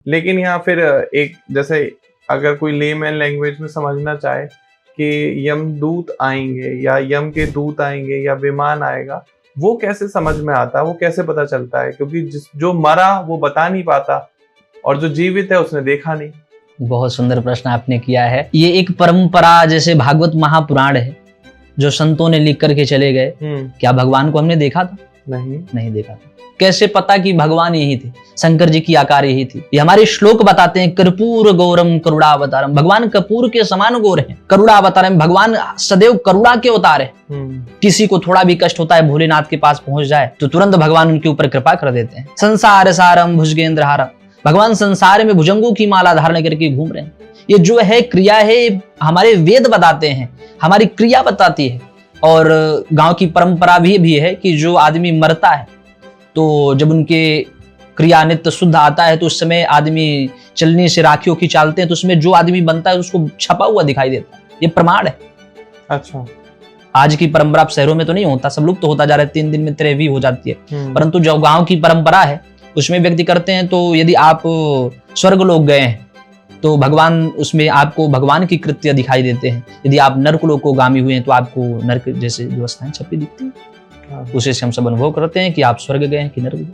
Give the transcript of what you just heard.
लेकिन यहाँ फिर एक जैसे अगर कोई लेमैन लैंग्वेज में समझना चाहे कि यमदूत आएंगे या यम के दूत आएंगे या विमान आएगा, वो कैसे समझ में आता है, वो कैसे पता चलता है? क्योंकि जो मरा वो बता नहीं पाता और जो जीवित है उसने देखा नहीं। बहुत सुंदर प्रश्न आपने किया है। ये एक परंपरा, जैसे भागवत महापुराण है जो संतों ने लिख करके चले गए। क्या भगवान को हमने देखा था? नहीं देखा था। कैसे पता कि भगवान यही थे? शंकर जी की आकार यही थी। ये हमारे श्लोक बताते हैं, कर्पूर गौरम करुणावतारम। भगवान कपूर के समान गौर हैं। करुणावतारम, भगवान सदैव करुणा के अवतार है। किसी को थोड़ा भी कष्ट होता है, भोलेनाथ के पास पहुंच जाए तो तुरंत भगवान उनके ऊपर कृपा कर देते हैं। संसार सारम भुजगेंद्र हारम, भगवान संसार में भुजंगों की माला धारण करके घूम रहे हैं। ये जो है क्रिया है, हमारे वेद बताते हैं, हमारी क्रिया बताती है। और गांव की परंपरा भी है कि जो आदमी मरता है तो जब उनके क्रिया नित्य शुद्ध आता है तो उस समय आदमी चलने से राखियों की चालते हैं तो उसमें जो आदमी बनता है उसको छपा हुआ दिखाई देता है। ये प्रमाण है। अच्छा, आज की परंपरा शहरों में तो नहीं होता, सब लोग तो होता जा रहा है, 3 दिन में त्रेवी हो जाती है। परंतु जो गांव की परंपरा है उसमें व्यक्ति करते हैं। तो यदि आप स्वर्ग लोक गए हैं तो भगवान उसमें आपको भगवान की कृत्य दिखाई देते हैं। यदि आप नरक लोक को गामी हुए हैं तो आपको नरक जैसे व्यवस्थाएं छपी दिखती है। उसी से हम सब अनुभव करते हैं कि आप स्वर्ग गए हैं कि नरक गए।